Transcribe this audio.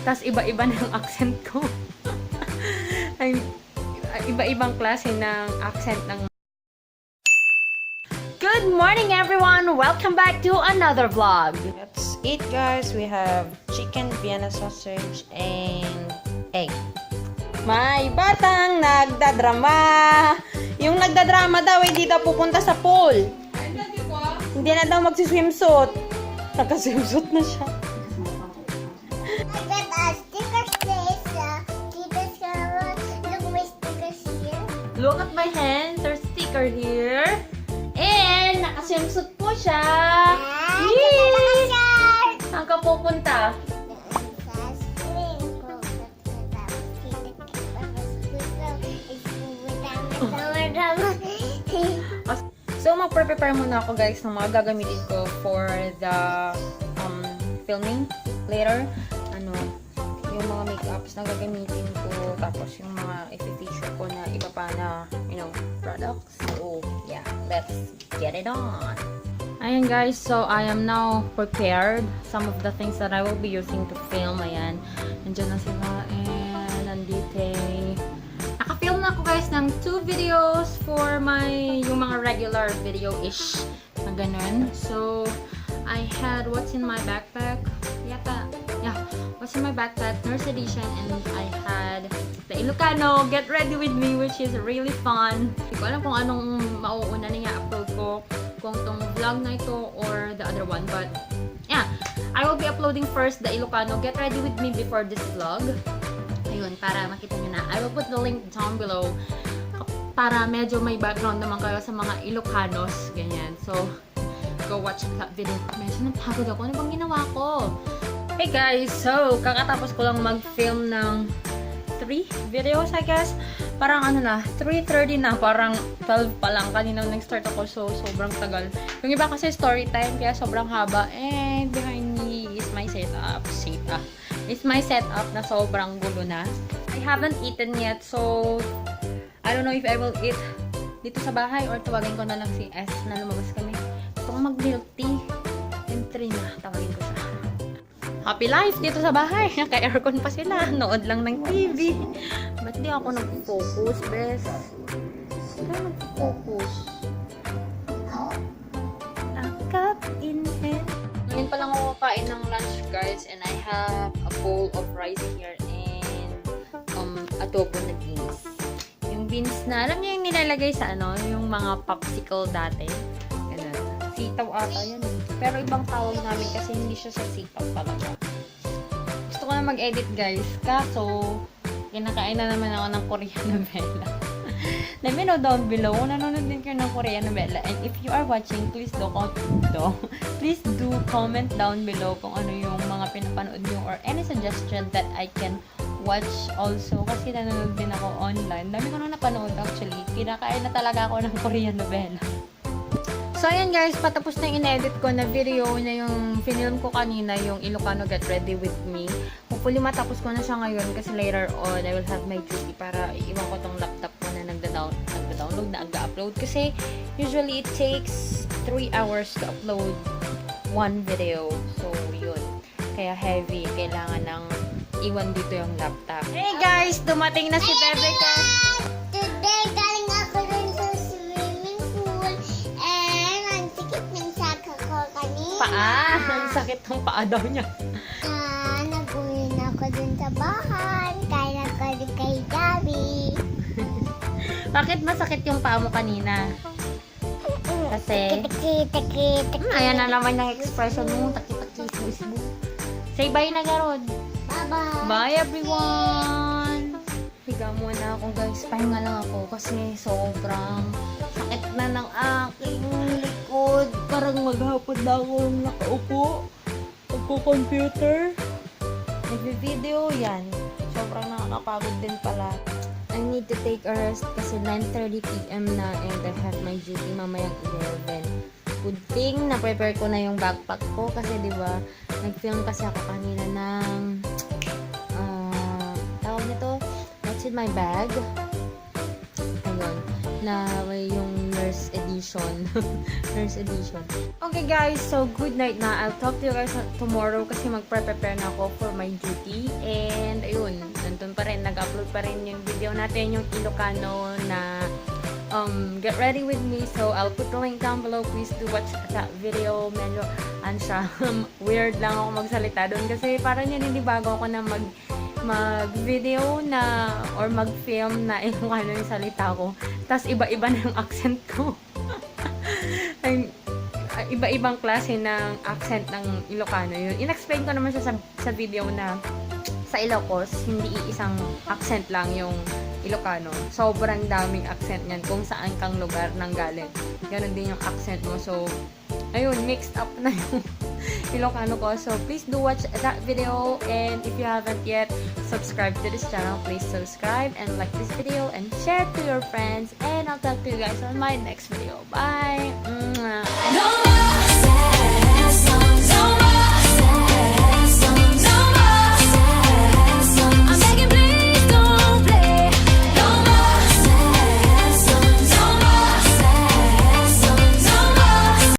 Tas iba-iba na yung accent ko. Ay, iba-ibang klase ng accent ng... Good morning everyone! Welcome back to another vlog. Let's eat, guys. We have chicken, Vienna sausage, and egg. May batang nagdadrama. Yung nagdadrama daw ay dito pupunta sa pool. Hindi na daw magsiswimsuit. Naka-swimsuit na siya. Look at my hand. There's sticker here. And naka-swimsuit po siya. Yay! Saan ka pupunta? So, mag-prepare muna ako guys ng mga gagamitin ko for the filming later. Yung mga makeups na gagamitin ko, tapos yung mga i-feature ko na iba pa na, products. So, yeah, let's get it on. Ayan guys, so I am now prepared. Some of the things that I will be using to film, ayan. Nandiyan na sila, and nandito. Naka-film na ako guys ng 2 videos for yung mga regular video-ish na ganun. So, I had what's in my backpack. What's in my backpack, nurse edition, and I had the Ilocano Get Ready With Me, which is really fun. Hindi ko alam kung anong mauuna na i-upload ko, kung tong vlog na ito or the other one. But, yeah, I will be uploading first the Ilocano Get Ready With Me before this vlog. Ayun, para makita nyo na. I will put the link down below para medyo may background naman kayo sa mga Ilocanos, ganyan. So, go watch that video. Medyo napagod ako. Ano bang ginawa ko? Hey guys! So, kakatapos ko lang mag-film ng 3 videos, I guess. Parang 3:30 na. Parang 12 pa lang. Kanina nag-start ako, so sobrang tagal. Yung iba kasi story time, kaya sobrang haba. And behind me is my setup. It's my setup na sobrang gulo na. I haven't eaten yet, so I don't know if I will eat dito sa bahay or tawagin ko na lang si S na lumabas kami. Gusto ko mag-milk tea. Yung 3 na, tawagin ko siya. Happy life dito sa bahay. Naka-aircon pa sila. Nood lang ng TV. Ba't di ako nag-focus, bes? Kaya nag-focus. A cup in hand. Ngayon pa lang ako kain ng lunch, guys. And I have a bowl of rice here and adobo na beans. Yung beans na, alam niyo yung nilalagay sa yung mga popsicle dati. Ganun. Sitaw ata yan. Pero ibang tawag namin kasi hindi siya sa sitaw talaga. Gusto ko na mag-edit guys. Kaso, kinakain na naman ako ng Korean novela. Let me know down below kung nanonood din kayo ng Korean novela. And if you are watching, please do comment down below kung ano yung mga pinapanood nyo or any suggestion that I can watch also. Kasi nanonood din ako online. Dami ko na napanood actually. Kinakain na talaga ako ng Korean novela. So, ayan guys, patapos na yung in-edit ko na video na yung film ko kanina, yung Ilocano Get Ready With Me. Hopefully, matapos ko na siya ngayon kasi later on, I will have my duty para iwan ko tong laptop ko na nagda-download na aga-upload. Kasi, usually, it takes 3 hours to upload 1 video. So, yun. Kaya heavy. Kailangan ng iwan dito yung laptop. Hey guys! Dumating na si Bebe ko! Ang sakit ng paa daw niya. Nag-uwi na ako dun sa bahay. Kaya ako kay Gabi. Bakit masakit yung paa mo kanina? Kasi... Takit. Ayan na naman yung expression mo. Takit. Say bye na, Garod. Bye-bye. Bye, everyone! Higa muna ako, guys. Pahinga lang ako kasi sobrang sakit na ng aking likod. Parang maghapon na ako nakaupo. Magko-computer. Nag-video yan. Sobrang nakakapagod din pala. I need to take a rest kasi 9:30 PM na and I have my duty mamayang 11. Good thing na-prepare ko na yung backpack ko kasi diba, nag-film kasi ako kanina ng tawag nito, what's in my bag? Ayun. Na yung nurse edition. Nurse edition. Okay guys, so good night na. I'll talk to you guys tomorrow kasi magpre-prepare na ako for my duty. And ayun, nandun pa rin, nag-upload pa rin yung video natin, yung Ilocano na get ready with me. So I'll put the link down below. Please do watch that video. Medyo siya weird lang ako magsalita doon kasi parang yan hindi bago ako na mag-video na or mag-film na Ilocano yung salita ko. Tapos iba-iba na yung accent ko. Iba-ibang klase ng accent ng Ilocano yun. In-explain ko naman siya sa video na sa Ilocos, hindi isang accent lang yung Ilocano. Sobrang daming accent niyan kung saan kang lugar nang galing. Ganon din yung accent mo. So, ayun, mixed up na yung Ilocano ko. So, please do watch that video. And if you haven't yet subscribed to this channel, please subscribe and like this video and share to your friends. And I'll talk to you guys on my next video. Bye! Mwah.